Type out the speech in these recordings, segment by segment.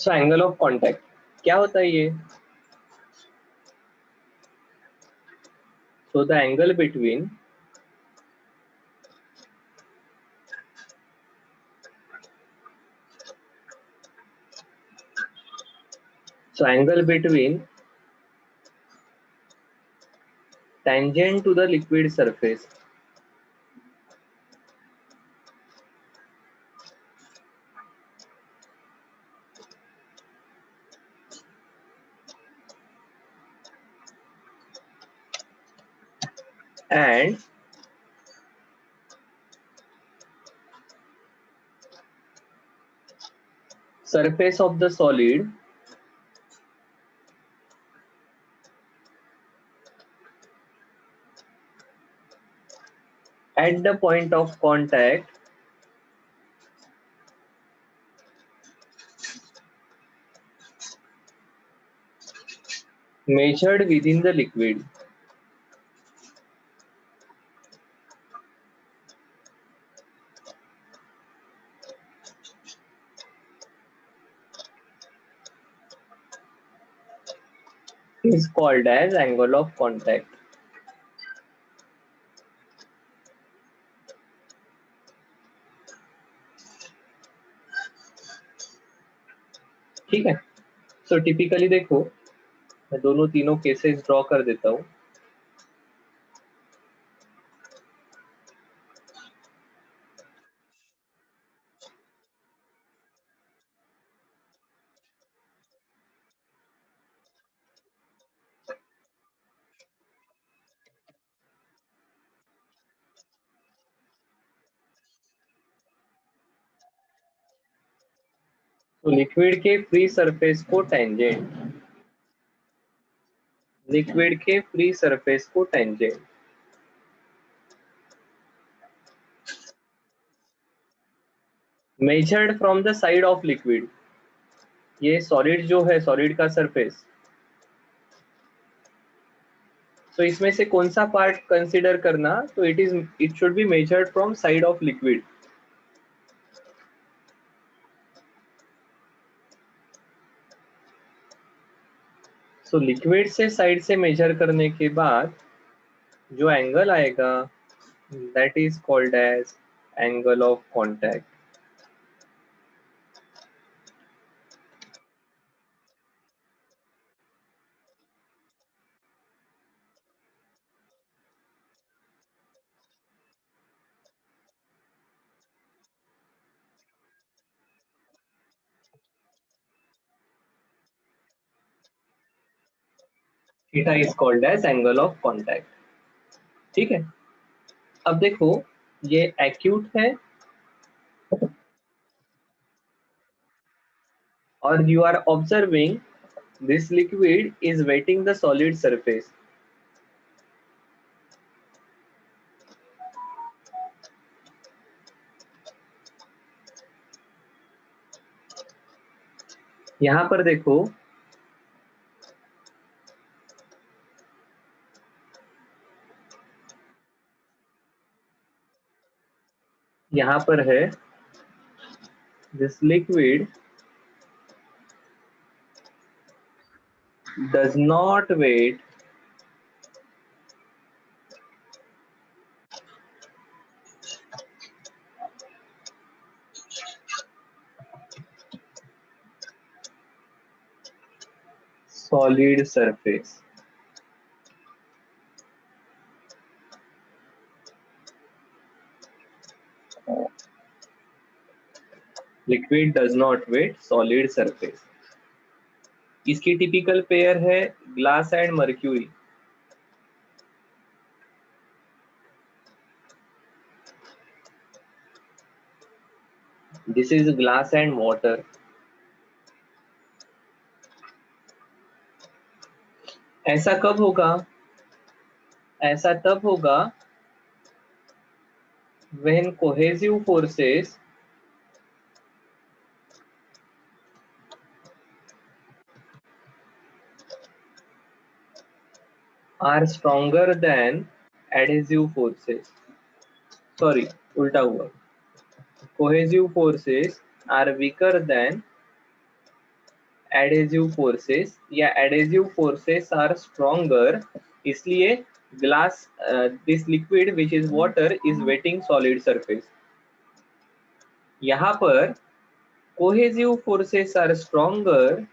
So angle of contact क्या होता है ये? So the angle between tangent to the liquid surface and surface of the solid at the point of contact measured within the liquid. Is called as angle of contact. ठीक है, so typically देखो मैं दोनों तीनों cases draw कर देता हूं. तो लिक्विड के फ्री सरफेस को tangent measured from the side of liquid. ये सॉलिड जो है, सॉलिड का सरफेस, तो इसमें से कौन सा पार्ट कंसीडर करना? तो it should be measured from side of liquid. So liquid से साइड से मेजर करने के बाद जो एंगल आएगा that is called as angle of contact. Theta is called as angle of contact. ठीक है, अब देखो ये एक्यूट है और you are observing this liquid is wetting the solid surface. यहां पर देखो यहां पर है this liquid does not wait solid surface. Liquid does not wait solid surface. इसकी टिपिकल पेयर है glass and mercury. This is glass and water. ऐसा कब होगा? ऐसा तब होगा when cohesive forces are stronger than adhesive forces. Sorry, उल्टा हुआ. Cohesive forces are weaker than adhesive forces या एडेजिव फोर्सेस आर स्ट्रॉन्गर, इसलिए glass this liquid which is water is wetting solid surface. यहाँ पर cohesive forces are stronger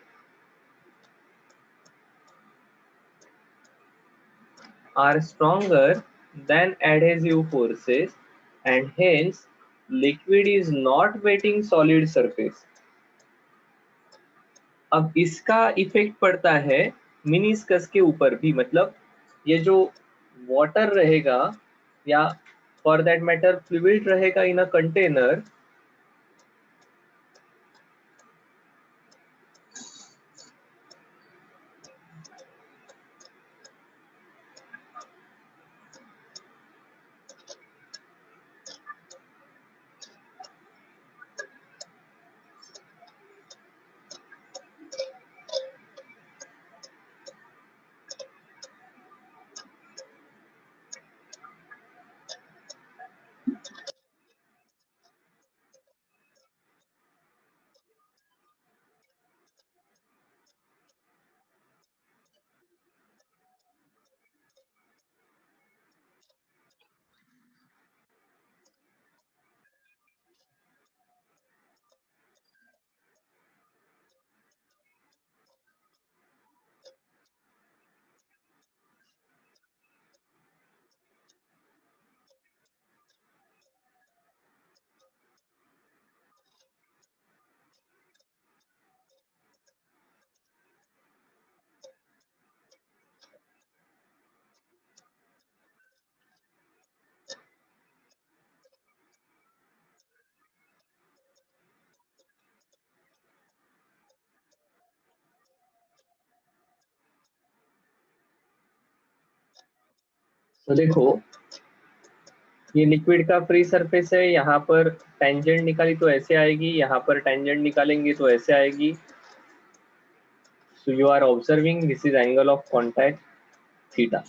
than adhesive forces, and hence liquid is not wetting solid surface। अब इसका effect पड़ता है meniscus के ऊपर भी, मतलब ये जो वाटर रहेगा या फॉर दैट मैटर फ्लूइड रहेगा इन अ कंटेनर, तो देखो ये लिक्विड का फ्री सरफेस है, यहाँ पर टेंजेंट निकाली तो ऐसे आएगी, यहाँ पर टेंजेंट निकालेंगे तो ऐसे आएगी। So you are observing this is angle of contact theta.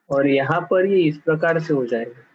और यहाँ पर ये इस प्रकार से हो जाएगा।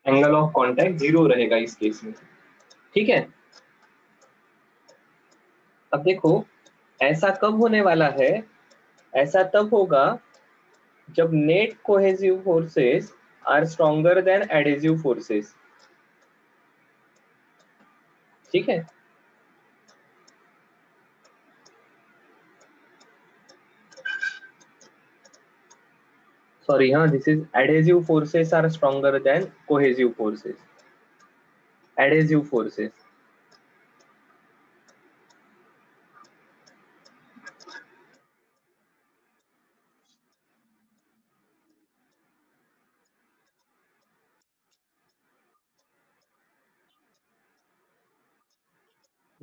एंगल ऑफ कांटेक्ट 0 रहेगा इस केस में, ठीक है। अब देखो ऐसा कब होने वाला है, ऐसा तब होगा जब net cohesive forces are stronger than adhesive forces, ठीक है। सॉरी, हाँ, this is adhesive forces are stronger than cohesive forces, adhesive forces.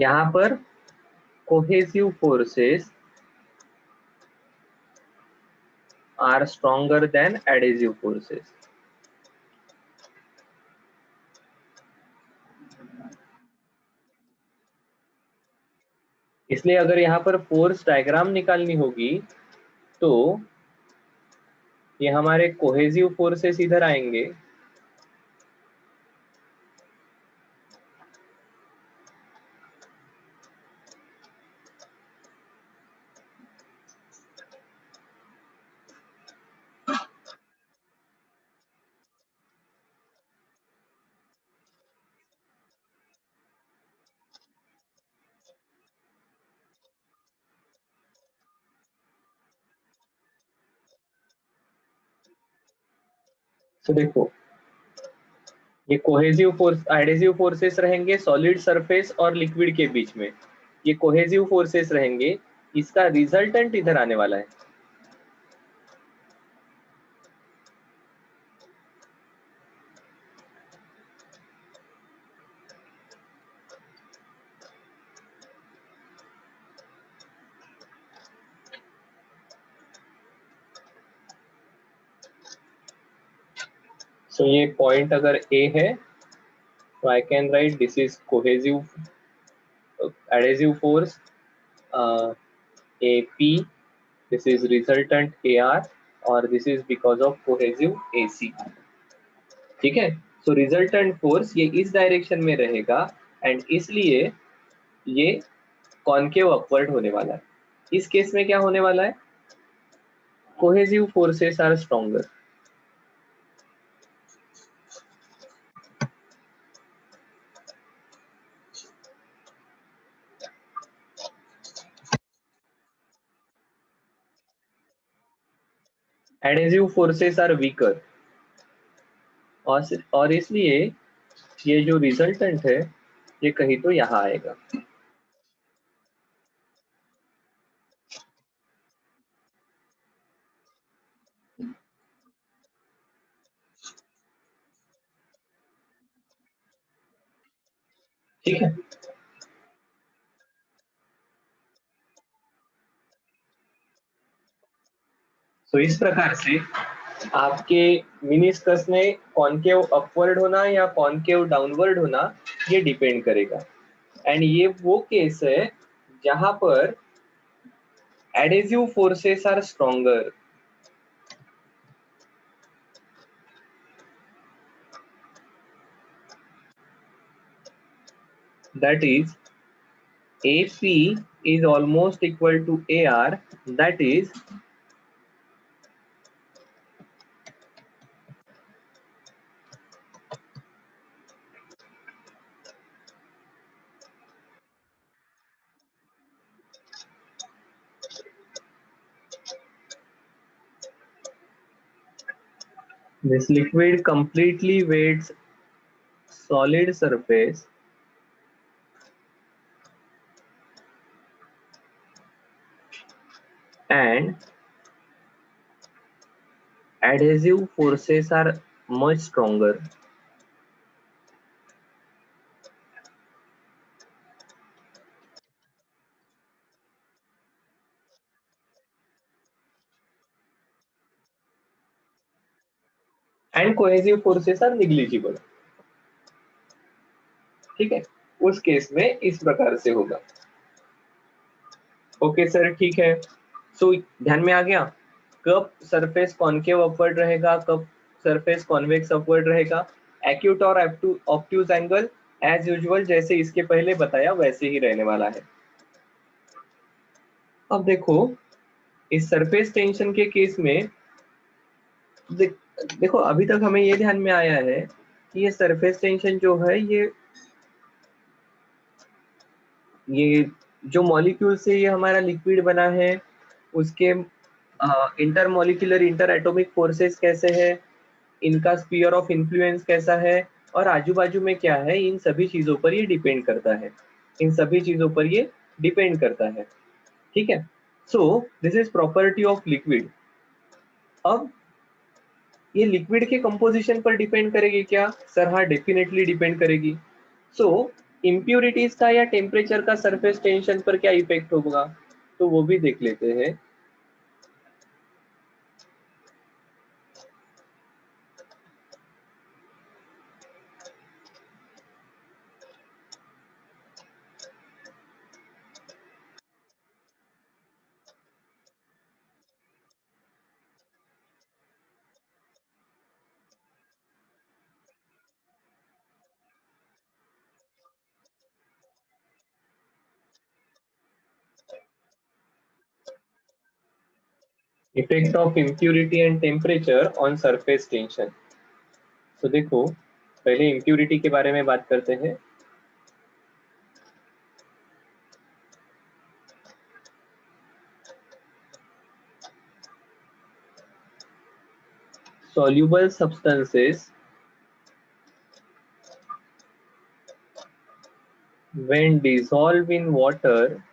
यहाँ पर cohesive forces are stronger than adhesive forces. इसलिए अगर यहाँ पर फोर्स डायग्राम निकालनी होगी तो ये हमारे कोहेसिव फोर्सेस इधर आएंगे, तो देखो ये कोहेसिव फोर्स एडेसिव फोर्सेस रहेंगे सॉलिड सरफेस और लिक्विड के बीच में, ये कोहेसिव फोर्सेस रहेंगे, इसका रिजल्टेंट इधर आने वाला है। सो ये पॉइंट अगर ए है तो I can write this is cohesive adhesive force A P, this is resultant A R, और this is because of cohesive A C. ठीक है, सो रिजल्टेंट फोर्स ये इस डायरेक्शन में रहेगा एंड इसलिए ये कॉनकेव अपवर्ड होने वाला है। इस केस में क्या होने वाला है, cohesive forces are stronger. Adhesive forces are weaker, और इसलिए ये जो रिजल्टेंट है ये कहीं तो यहाँ आएगा। ठीक है, तो इस प्रकार से आपके मिनिस्कस में कॉनकेव अपवर्ड होना या कॉनकेव डाउनवर्ड होना ये डिपेंड करेगा। एंड ये वो केस है जहां पर adhesive forces are stronger. That is AP is almost equal to AR, that is this liquid completely weights solid surface and adhesive forces are much stronger. And cohesive forces are negligible. ठीक है, उस case में इस प्रकार से होगा। Okay sir, ठीक है। सो ध्यान में आ गया कब सरफेस कॉनकेव अपवर्ड रहेगा, कब सरफेस कॉन्वेक्स अपवर्ड रहेगा। एक्यूट और ऑब्ट्यूज एंगल एज यूजुअल जैसे इसके पहले बताया वैसे ही रहने वाला है। अब देखो इस सरफेस टेंशन के केस में देखो अभी तक हमें ये ध्यान में आया है कि ये सरफेस टेंशन जो है ये जो मॉलिक्यूल से ये हमारा लिक्विड बना है उसके inter molecular inter atomic forces कैसे है, इनका स्फीयर ऑफ इन्फ्लुएंस कैसा है, और आजू बाजू में क्या है, इन सभी चीजों पर ये डिपेंड करता है, इन सभी चीजों पर ये डिपेंड करता है। ठीक है, so this is property of liquid. अब ये लिक्विड के कंपोजिशन पर डिपेंड करेगी क्या? सर हाँ, डेफिनेटली डिपेंड करेगी। सो इम्प्यूरिटीज का या टेम्परेचर का सरफेस टेंशन पर क्या इफेक्ट होगा, तो वो भी देख लेते हैं। Effect of impurity and temperature on surface tension. तो देखो, पहले इम्प्यूरिटी के बारे में बात करते हैं। soluble substances when dissolved in water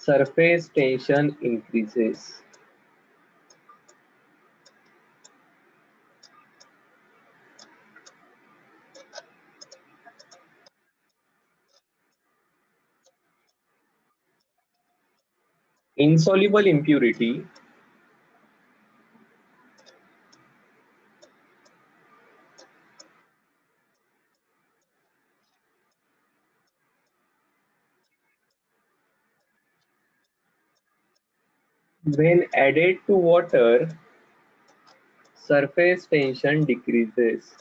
surface tension increases। insoluble impurity when added to water surface tension decreases।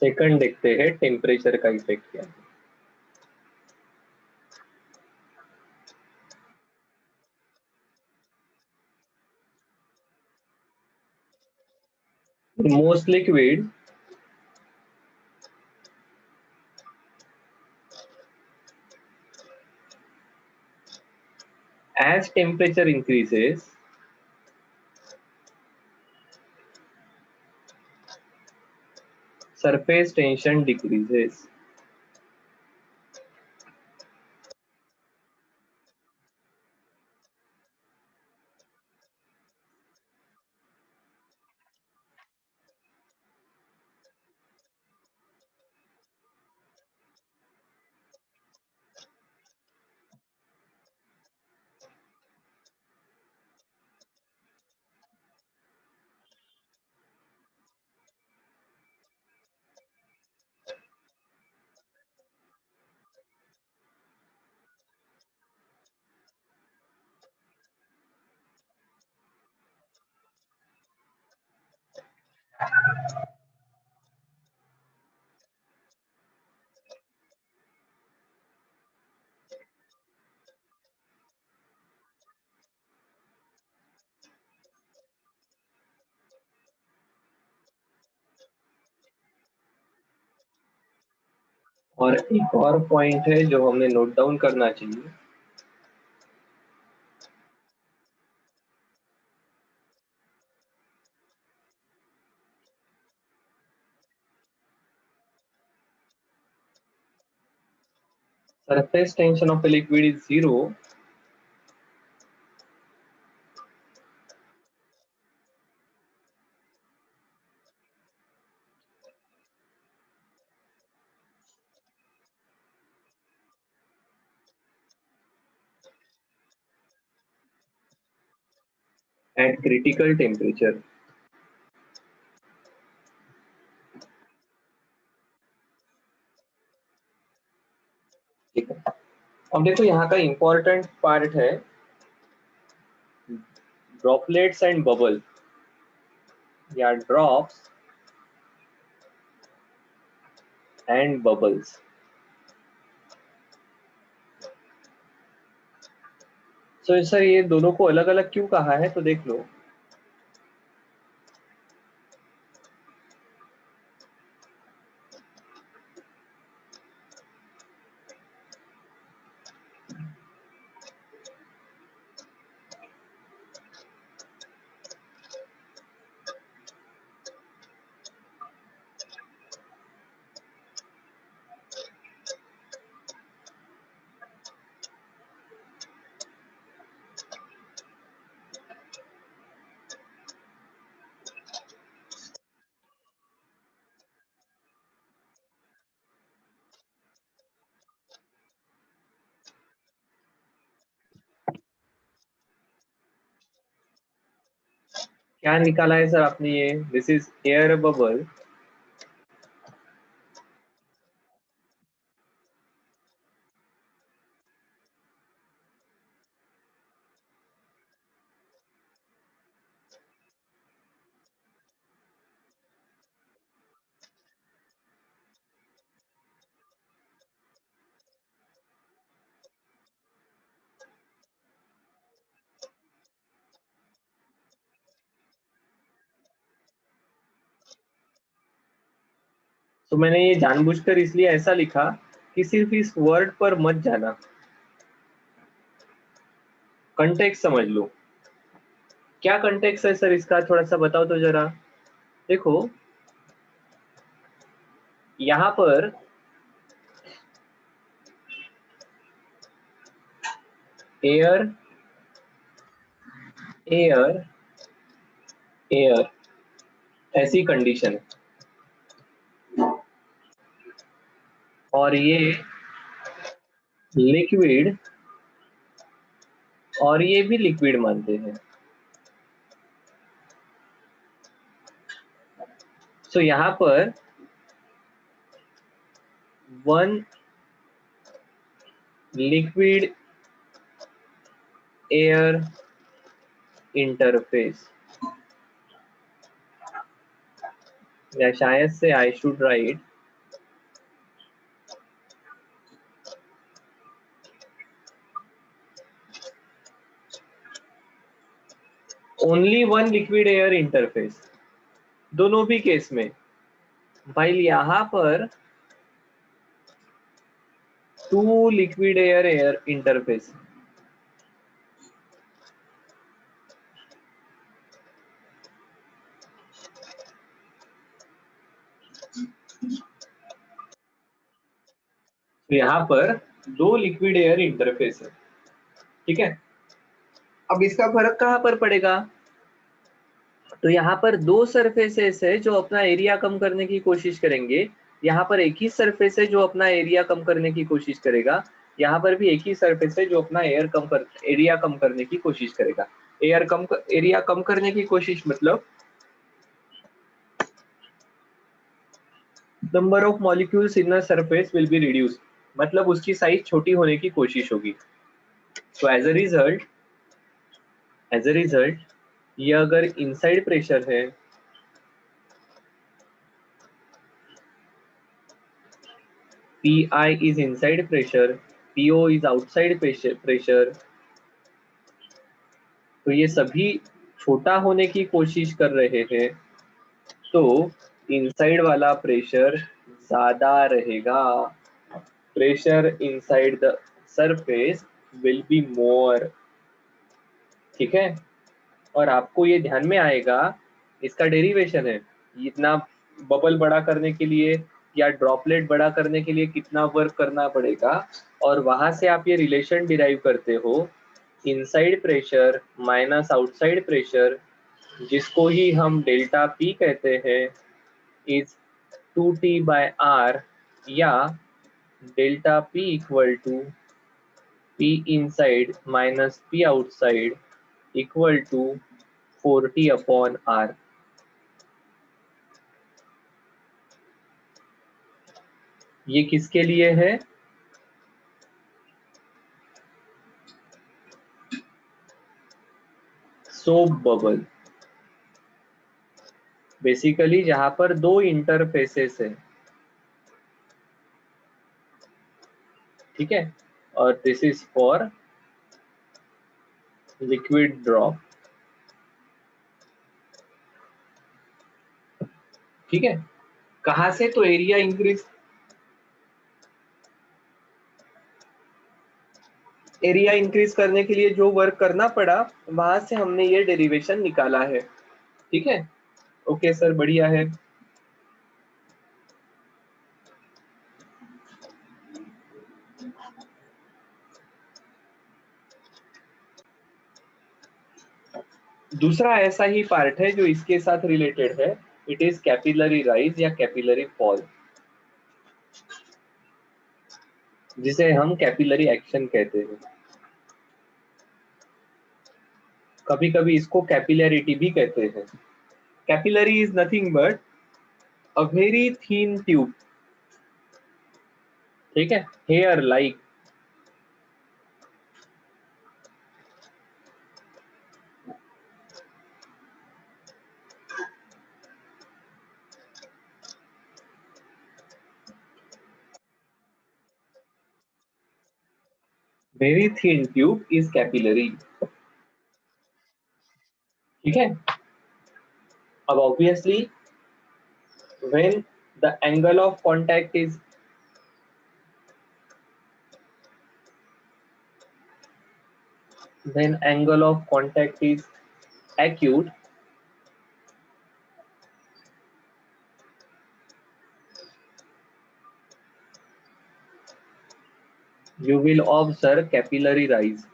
Second देखते हैं टेम्परेचर का इफेक्ट क्या है। In most liquid, as temperature increases, surface tension decreases। और एक और पॉइंट है जो हमें नोट डाउन करना चाहिए। Surface tension of a liquid is zero at critical temperature। ठीक है, अब देखो यहाँ का इंपॉर्टेंट पार्ट है ड्रॉपलेट्स एंड बबल या ड्रॉप्स एंड बबल्स। तो सर ये दोनों को अलग अलग क्यों कहा है, तो देख लो। क्या निकाला है सर आपने ये? This is air bubble. तो मैंने ये जानबूझकर इसलिए ऐसा लिखा कि सिर्फ इस वर्ड पर मत जाना, कंटेक्स्ट समझ लो। क्या कंटेक्स्ट है सर इसका, थोड़ा सा बताओ तो जरा। देखो यहाँ पर एयर एयर एयर ऐसी कंडीशन है, और ये लिक्विड, और ये भी लिक्विड मानते हैं। सो यहाँ पर वन लिक्विड एयर इंटरफेस, या शायद से I should write only one liquid air interface, दोनों भी केस में। भाई यहाँ पर two liquid air air interface, तो यहाँ पर दो लिक्विड एयर इंटरफेस है, ठीक है। अब इसका फर्क कहाँ पर पड़ेगा? तो यहाँ पर दो सरफेसेस है जो अपना एरिया कम करने की कोशिश करेंगे, यहाँ पर एक ही सरफेस है जो अपना एरिया कम करने की कोशिश करेगा, यहाँ पर भी एक ही सरफेस है जो अपना एरिया कम करने की कोशिश करेगा। एरिया कम करने की कोशिश मतलब number of molecules in a surface will be reduce, मतलब उसकी साइज छोटी होने की कोशिश होगी। तो एज अ रिजल्ट ये अगर इनसाइड प्रेशर है, Pi is inside pressure, Po is outside pressure, तो ये सभी छोटा होने की कोशिश कर रहे हैं, तो इनसाइड वाला प्रेशर ज्यादा रहेगा। Pressure inside the surface will be more, ठीक है। और आपको ये ध्यान में आएगा, इसका डेरिवेशन है, इतना बबल बड़ा करने के लिए या ड्रॉपलेट बड़ा करने के लिए कितना वर्क करना पड़ेगा, और वहां से आप ये रिलेशन डिराइव करते हो, inside pressure minus outside pressure, जिसको ही हम डेल्टा पी कहते हैं, इज 2T/R, या delta p equal to p inside minus p outside equal to 4T/R। ये किसके लिए है? सोप बबल, बेसिकली जहां पर दो इंटरफेसेस है, ठीक है। और this is for liquid drop, ठीक है। कहां से? तो एरिया इंक्रीज करने के लिए जो वर्क करना पड़ा, वहां से हमने ये डेरिवेशन निकाला है, ठीक है। ओके सर, बढ़िया है। दूसरा ऐसा ही पार्ट है जो इसके साथ रिलेटेड है, इट इज कैपिलरी राइज या कैपिलरी फॉल, जिसे हम कैपिलरी एक्शन कहते हैं। कभी कभी इसको कैपिलरिटी भी कहते हैं। Capillary is nothing but a very thin tube, ठीक है, hair like. Very thin tube is capillary, ठीक है। अब obviously when the angle of contact is when angle of contact is acute, you will observe capillary rise.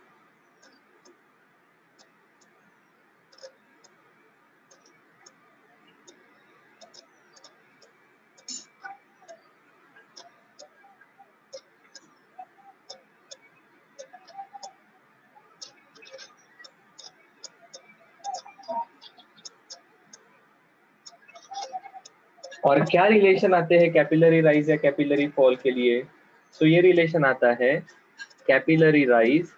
और क्या relation आते हैं capillary rise या कैपिलरी फॉल के लिए? सो ये रिलेशन आता है capillary rise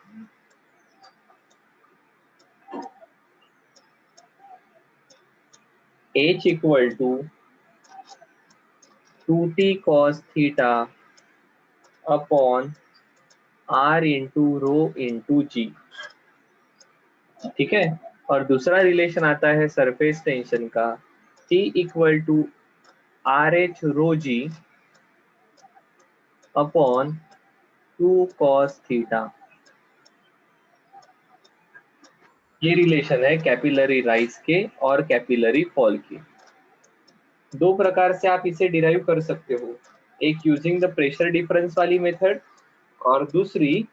H equal to 2t cos theta upon R into rho into G, ठीक है। और दूसरा रिलेशन आता है सरफेस टेंशन का, T equal to RH rho G upon 2 cos theta. ये रिलेशन है कैपिलरी राइज के और कैपिलरी फॉल के। दो प्रकार से आप इसे डिराइव कर सकते हो, एक यूजिंग द प्रेशर डिफरेंस वाली मेथड और दूसरी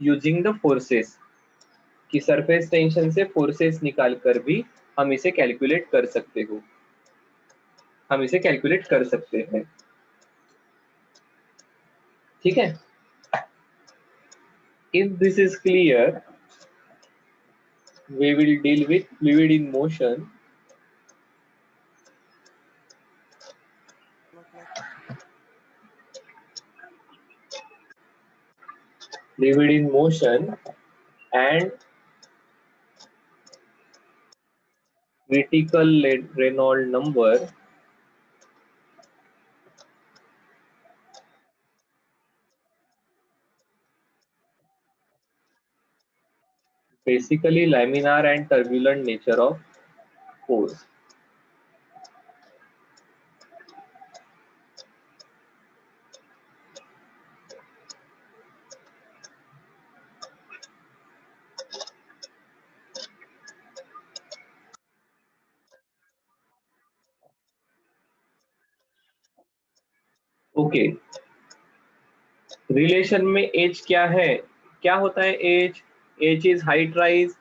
यूजिंग द फोर्सेस, कि सरफेस टेंशन से फोर्सेस निकाल कर भी हम इसे कैलकुलेट कर सकते हो, हम इसे कैलकुलेट कर सकते हैं, ठीक है। If this is clear, we will deal with fluid in motion. Fluid in motion and critical Reynolds number basically laminar and turbulent nature of force. Okay, relation में एच क्या है, क्या होता है H? H is height rise,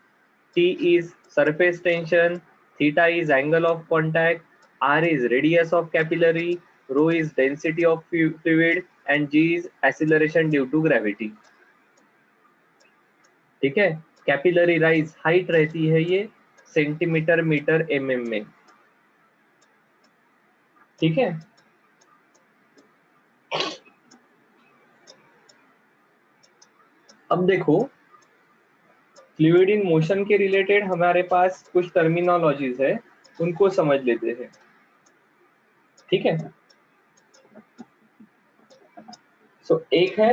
T is surface tension, theta is angle of contact, R is radius of capillary, rho is density of fluid and G is acceleration due to gravity, ठीक है। Capillary rise height रहती है ये centimetre metre mm में, ठीक है। अब देखो फ्लूइड इन मोशन के रिलेटेड हमारे पास कुछ टर्मिनोलॉजीज है, उनको समझ लेते हैं, ठीक है। सो एक है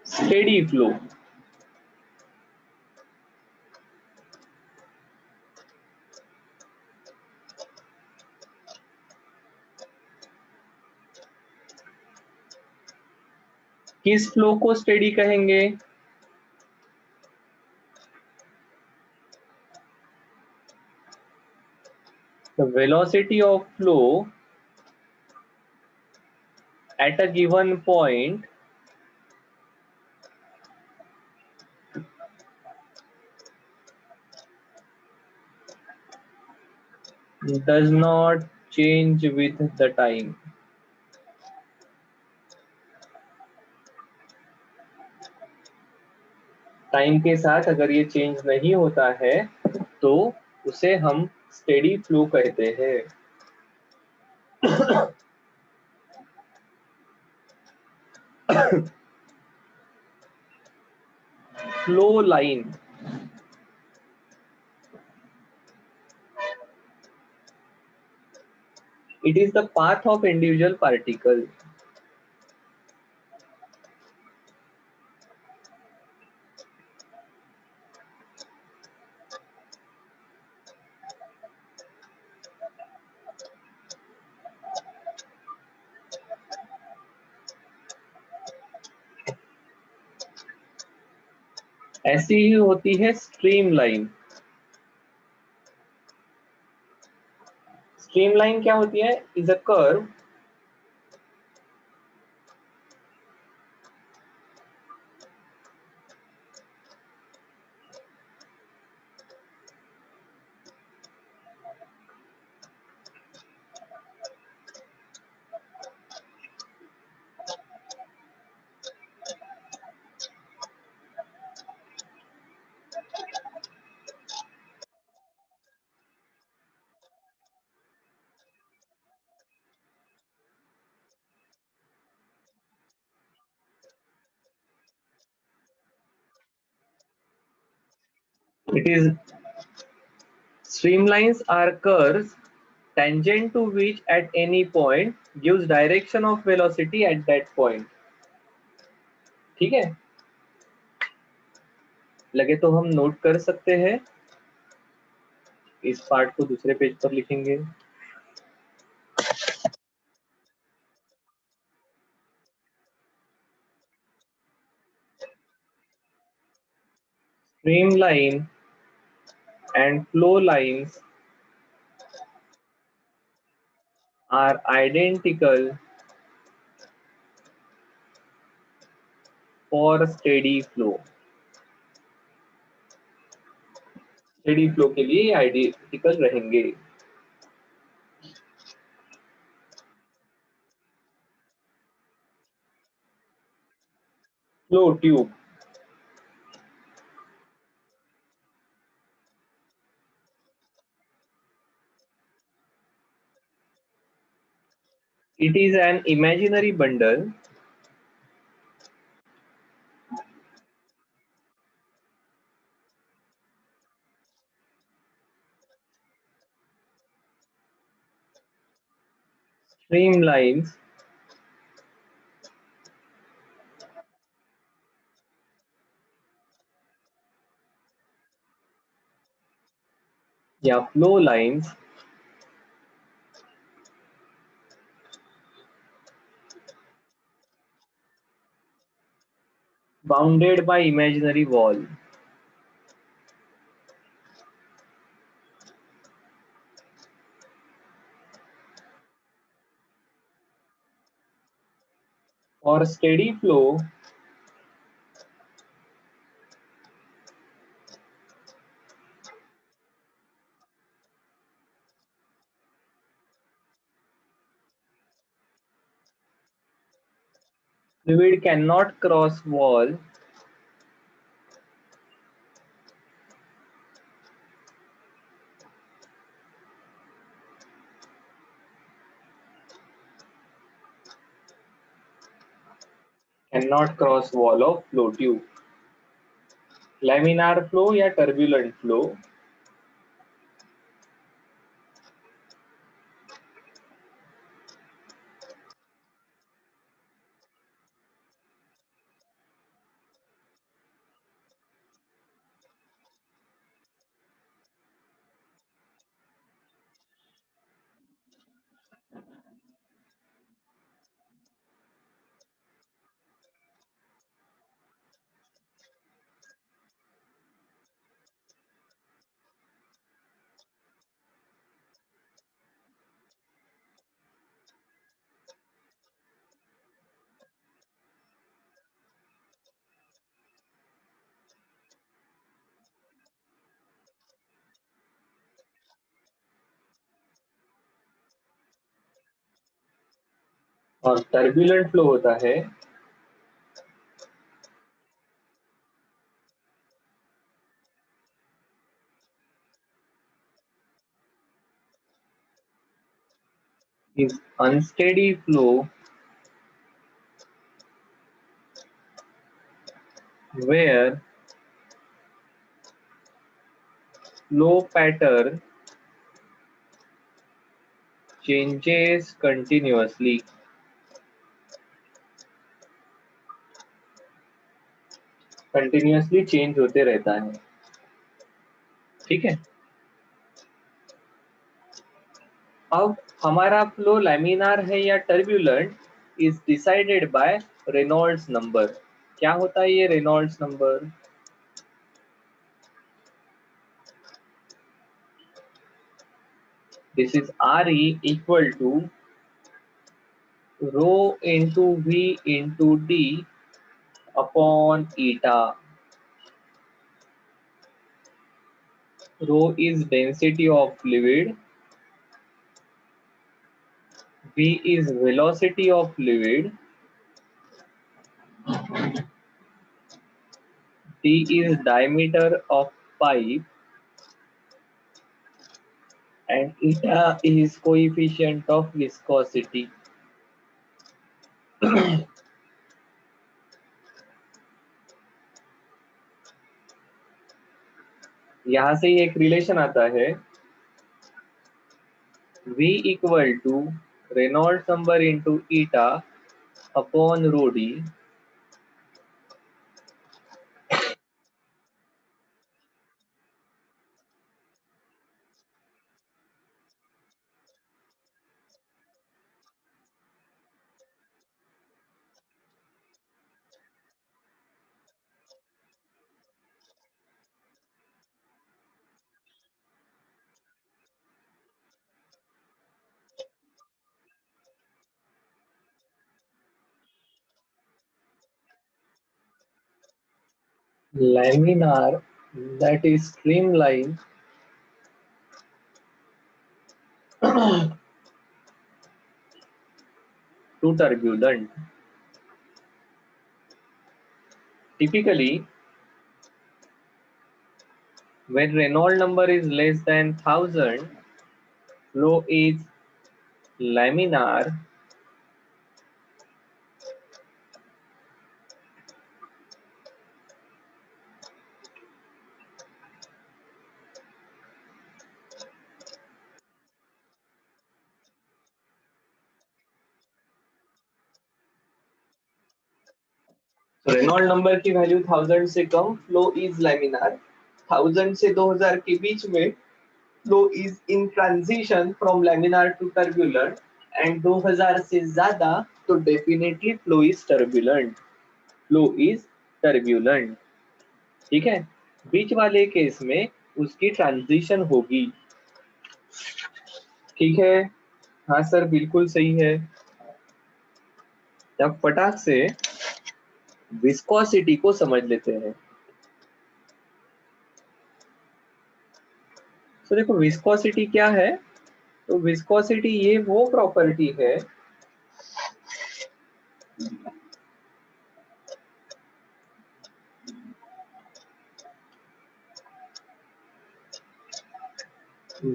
स्टेडी फ्लो, किस फ्लो को स्टेडी कहेंगे? The velocity of flow at a given point does not change with the time. Time के साथ अगर ये चेंज नहीं होता है तो उसे हम स्टेडी फ्लो कहते हैं। Flow line, it is the path of individual particles. ऐसी ही होती है स्ट्रीम लाइन। स्ट्रीम लाइन क्या होती है? Is a curve it is streamlines are curves tangent to which at any point gives direction of velocity at that point। ठीक है, लगे तो हम नोट कर सकते हैं, इस पार्ट को दूसरे पेज पर लिखेंगे। Streamline and flow lines are identical for steady flow। Steady flow के लिए आइडेंटिकल रहेंगे। Flow tube, it is an imaginary bundle streamlines या flow lines bounded by imaginary wall। For steady flow, fluid cannot cross wall of flow tube। laminar flow या turbulent flow, और turbulent flow होता है is unsteady flow where flow pattern changes continuously. Continuously change होते रहता है. ठीक है. अब हमारा फ्लो लैमिनार है या turbulent is decided by Reynolds number. क्या होता है ये Reynolds number? This is RE equal to rho into V into D upon eta. Rho is density of fluid, V is velocity of fluid, D is diameter of pipe, and eta is coefficient of viscosity. यहाँ से ही एक relation आता है V equal to Reynolds number into eta upon rho D. Laminar, that is streamline to turbulent. Typically, when Reynolds number is less than 1000, flow is laminar Reynold number की value 1000 से कम, flow is laminar. 1000 से 2000 के बीच में flow is in transition from laminar to turbulent, and 2000 से ज्यादा तो definitely flow is turbulent. Flow is turbulent. ठीक है. बीच वाले केस में उसकी ट्रांजिशन होगी. ठीक है. हाँ सर, बिल्कुल सही है. अब फटाक से विस्कोसिटी को समझ लेते हैं. तो देखो विस्कोसिटी क्या है. तो विस्कोसिटी ये वो प्रॉपर्टी है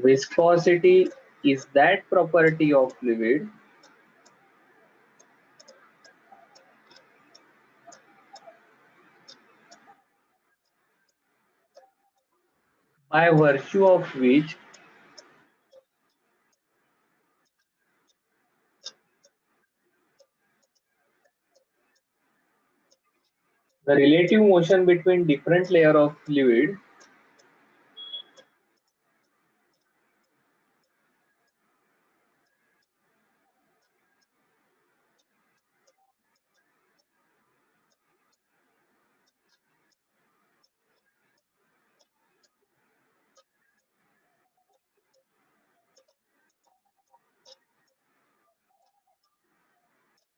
viscosity is that property of fluid by virtue of which the relative motion between different layer of fluid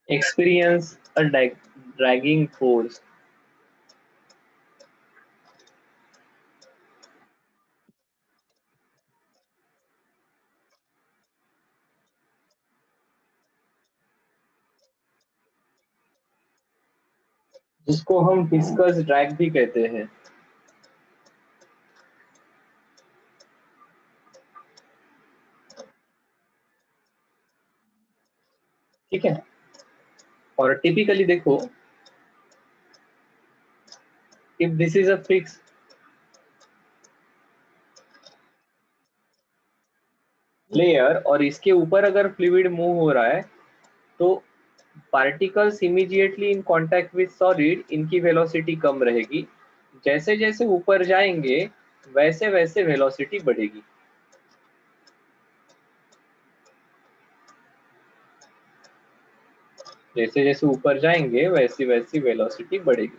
experience a dragging force. जिसको हम विस्कस ड्रैग भी कहते हैं. ठीक है। और टिपिकली देखो, if this is a fix layer और इसके ऊपर अगर फ्लूइड मूव हो रहा है तो particles immediately in contact with solid, इनकी वेलोसिटी कम रहेगी। जैसे जैसे ऊपर जाएंगे वैसे वैसे वेलोसिटी बढ़ेगी। जैसे जैसे ऊपर जाएंगे वैसी वैसी वेलोसिटी बढ़ेगी।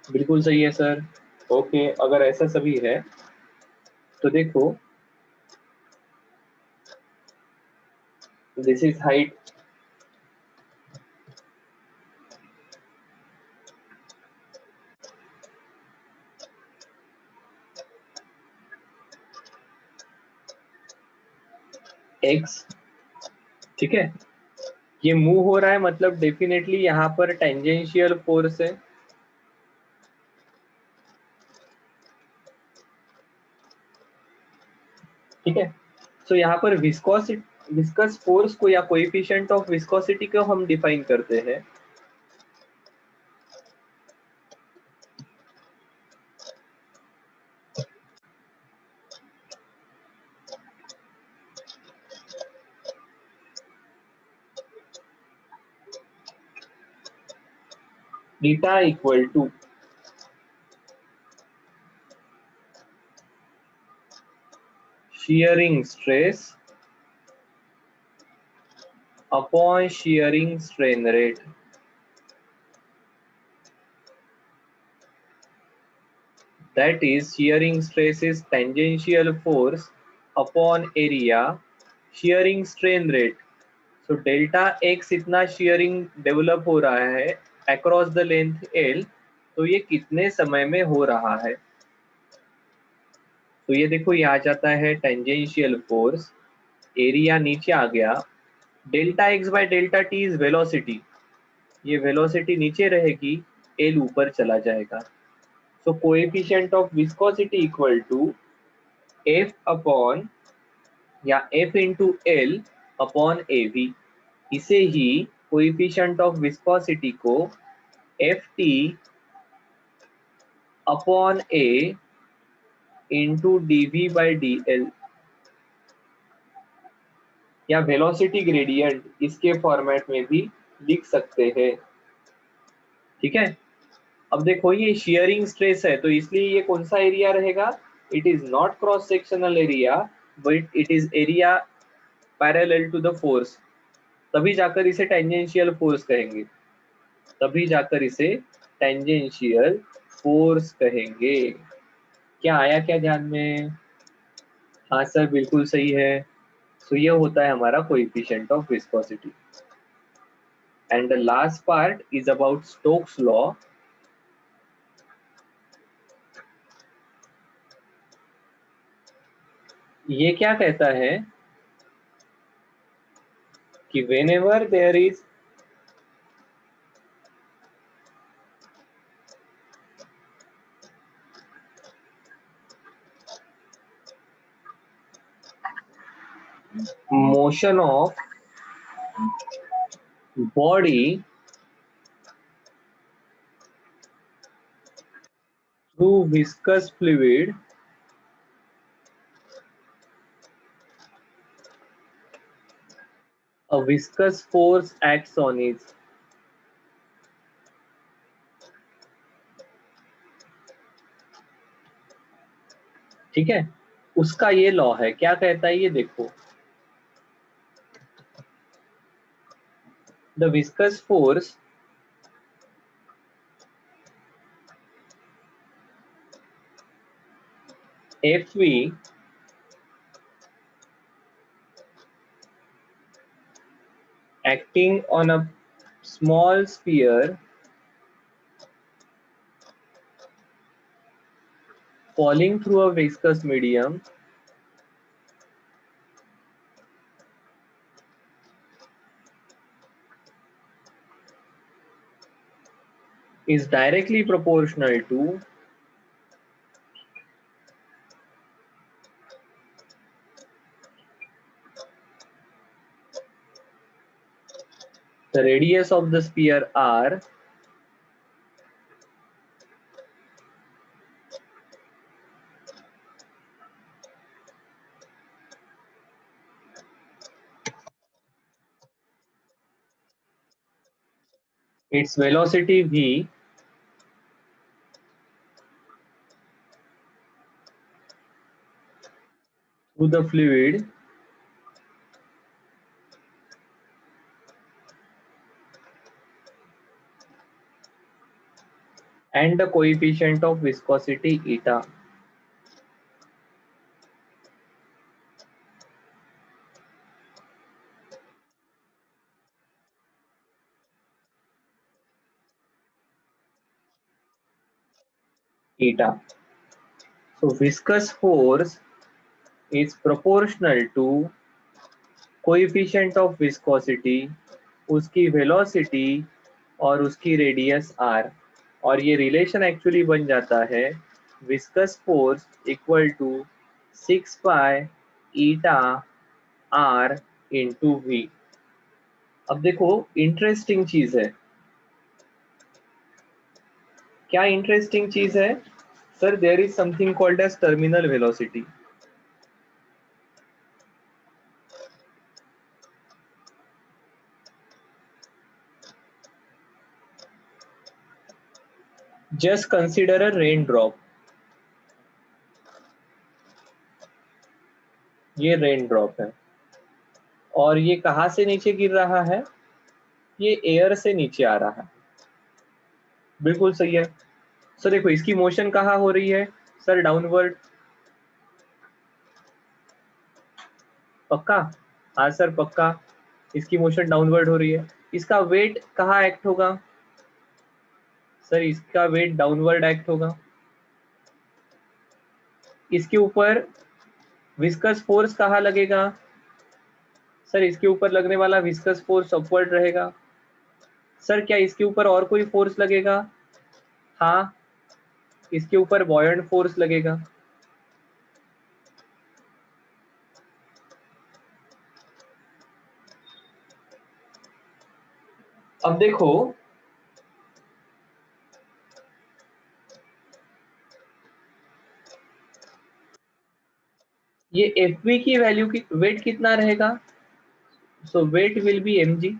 बिल्कुल सही है सर। ओके, अगर ऐसा सभी है तो देखो, दिस इज हाइट एक्स, ठीक है। ये मूव हो रहा है मतलब डेफिनेटली यहाँ पर टेंजेंशियल फोर्स है, ठीक है। तो यहाँ पर विस्कस फोर्स को या कोएफिशिएंट ऑफ विस्कोसिटी को हम डिफाइन करते हैं beta equal to shearing stress upon shearing strain rate। That is, shearing stress is tangential force upon area, shearing strain rate। So delta x इतना shearing डेवलप हो रहा है across the length L, तो ये कितने समय में हो रहा है। तो ये देखो, ये आ जाता है टेंजेंशियल फोर्स, एरिया नीचे आ गया, delta X by delta T is velocity, ये वेलोसिटी नीचे रहेगी, एल ऊपर चला जाएगा। So coefficient of viscosity equal to F upon या F into L upon A V. इसे ही कोएफिशिएंट ऑफ विस्कोसिटी को F T upon A into D V by D L या वेलोसिटी ग्रेडियंट इसके फॉर्मेट में भी लिख सकते हैं, ठीक है। अब देखो, ये शियरिंग स्ट्रेस है तो इसलिए ये कौन सा एरिया रहेगा, it is not cross sectional area but it is area parallel to the force, तभी जाकर इसे टेंजेंशियल फोर्स कहेंगे, तभी जाकर इसे टेंजेंशियल फोर्स कहेंगे। क्या आया क्या ध्यान में? हाँ सर, बिल्कुल सही है। तो ये होता है हमारा coefficient of viscosity. And the last part is about Stokes law. ये क्या कहता है कि whenever there is motion of body through viscous fluid, a viscous force acts on it। ठीक है, उसका ये लॉ है। क्या कहता है ये देखो, the viscous force F V acting on a small sphere falling through a viscous medium is directly proportional to The radius of the sphere r its velocity v through the fluid and the coefficient of viscosity eta. Eta. So viscous force is proportional to coefficient of viscosity, उसकी velocity और उसकी radius r, और ये relation actually बन जाता है viscous force equal to 6 pi eta r into v। अब देखो इंटरेस्टिंग चीज है, क्या इंटरेस्टिंग चीज है sir? There is something called as terminal velocity. Just consider a rain drop. ये रेन ड्रॉप है और ये कहाँ से नीचे गिर रहा है? ये एयर से नीचे आ रहा है। बिल्कुल सही है सर। देखो इसकी मोशन कहाँ हो रही है सर? डाउनवर्ड। पक्का? हाँ सर पक्का, इसकी मोशन डाउनवर्ड हो रही है। इसका वेट कहाँ एक्ट होगा सर? इसका वेट डाउनवर्ड एक्ट होगा। इसके ऊपर विस्कस फोर्स कहाँ लगेगा सर? इसके ऊपर लगने वाला विस्कस फोर्स अपवर्ड रहेगा। सर क्या इसके ऊपर और कोई फोर्स लगेगा? हाँ, इसके ऊपर बॉयंट फोर्स लगेगा। अब देखो ये एफ वी की वैल्यू की वेट कितना रहेगा? So weight will be M G.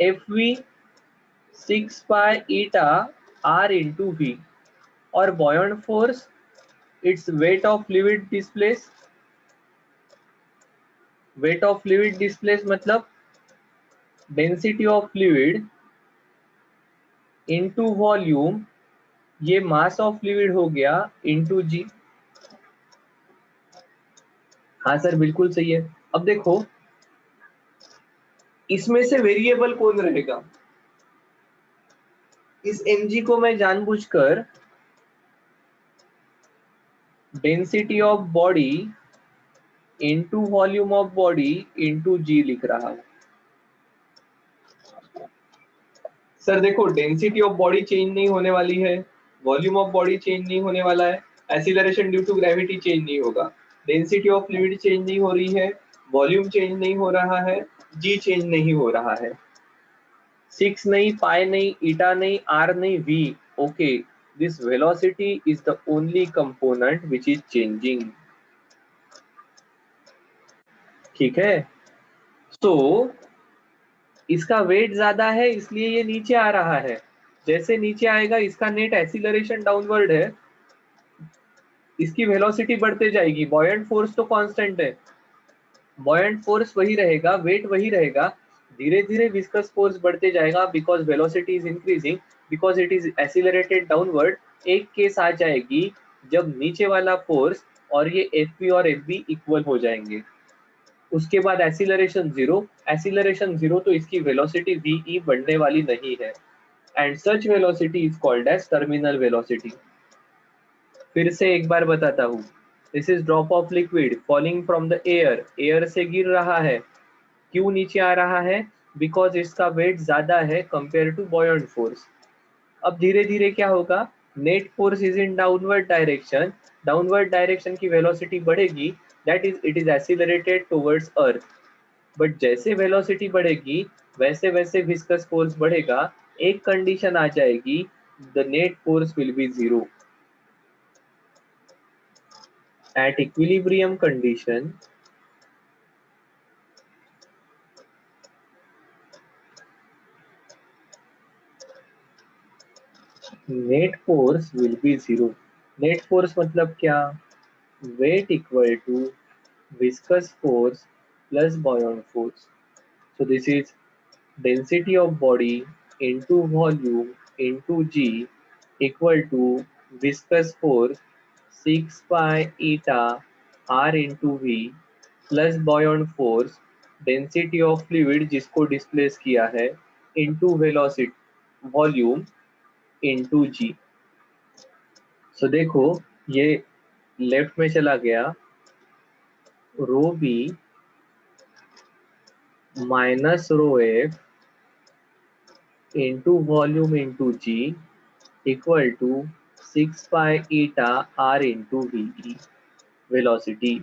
F V 6 pi eta R into V, और buoyant force it's weight of fluid displace. Weight of fluid displace मतलब density of fluid into volume, ये mass of fluid हो गया into जी। हाँ sir बिल्कुल सही है। अब देखो इसमें से वेरिएबल कौन रहेगा? इस mg को मैं जानबूझकर density of body into volume of body into G लिख रहा हूं। सर देखो डेंसिटी ऑफ बॉडी चेंज नहीं होने वाली है, वॉल्यूम ऑफ बॉडी चेंज नहीं होने वाला है, acceleration due to gravity change नहीं होगा, डेंसिटी ऑफ फ्लूइड चेंज नहीं हो रही है, वॉल्यूम चेंज नहीं हो रहा है, जी चेंज नहीं हो रहा है। 6 नहीं, पाई नहीं, ईटा नहीं, आर नहीं, V. Okay, this velocity is the only component which is changing. ठीक है, तो इसका वेट ज्यादा है इसलिए ये नीचे आ रहा है। जैसे नीचे आएगा इसका नेट एक्सीलरेशन डाउनवर्ड है, इसकी वेलोसिटी बढ़ते जाएगी। बॉयंट फोर्स तो कांस्टेंट है, बॉयंट फोर्स वही रहेगा, वेट वही रहेगा, धीरे धीरे विस्कस फोर्स बढ़ते जाएगा because velocity is increasing, because it is accelerated downward. एक केस आ जाएगी जब नीचे वाला फोर्स और ये एफ पी और एफ बी इक्वल हो जाएंगे, उसके बाद एक्सीलरेशन जीरो। एक्सीलरेशन जीरो तो इसकी वेलोसिटी वी ई बढ़ने वाली नहीं है, and such velocity is called as terminal velocity. फिर से एक बार बताता हूँ, this is drop of liquid falling from the air, air से गिर रहा है। क्यों नीचे आ रहा है? बिकॉज इसका वेट ज्यादा है कंपेयर टू बॉयंट फोर्स। अब धीरे धीरे क्या होगा? Net force is in downward direction, downward direction की वेलोसिटी बढ़ेगी, that is it is accelerated towards earth. But जैसे वेलोसिटी बढ़ेगी वैसे वैसे विस्कस फोर्स बढ़ेगा, एक कंडीशन आ जाएगी, the net force will be zero. At equilibrium condition net force will be zero. Net force मतलब क्या? Weight equal to viscous force plus buoyant force. So this is density of body into volume into g equal to viscous force 6 pi eta r into v plus buoyant force density of fluid जिसको displace किया है into velocity volume into g। so देखो ये left में चला गया, rho B minus rho F into volume into g equal to 6 pi eta r into ve velocity।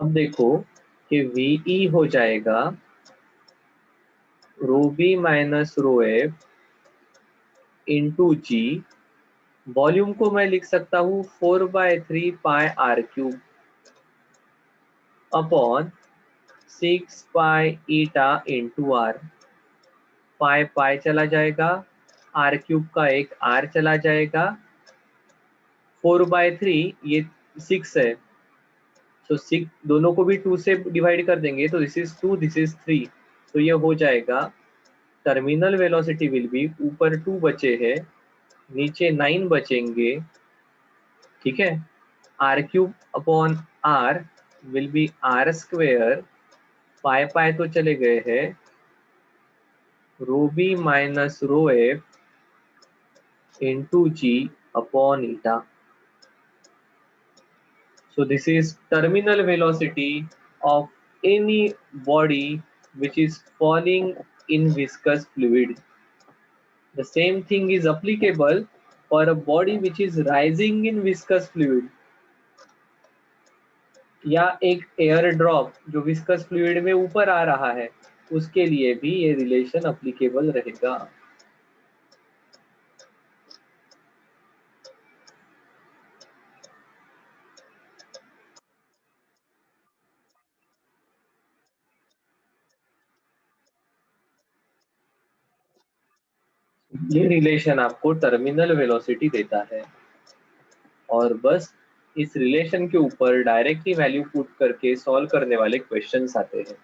अब देखो कि ve हो जाएगा rho B minus rho F into G. Volume को मैं लिख सकता हूँ 4/3 pi R cube upon 6 pi eta into R. Pi pi चला जाएगा, आर क्यूब का एक आर चला जाएगा, 4/3 ये 6 है, तो 6 दोनों को भी 2 से डिवाइड कर देंगे तो दिस इज 2 दिस इज 3, तो ये हो जाएगा टर्मिनल वेलोसिटी विल बी, ऊपर 2 बचे हैं, नीचे 9 बचेंगे, ठीक है। R cube upon R will be R square, pi pi तो चले गए हैं, rho B minus rho F into G upon eta. So this is terminal velocity of any body which is falling in viscous fluid. The same thing is applicable for a body which is rising in viscous fluid, या एक air drop जो viscous fluid में ऊपर आ रहा है, उसके लिए भी ये रिलेशन अप्लीकेबल रहेगा। ये रिलेशन आपको टर्मिनल वेलोसिटी देता है, और बस इस रिलेशन के ऊपर डायरेक्टली वैल्यू पुट करके सॉल्व करने वाले क्वेश्चंस आते हैं।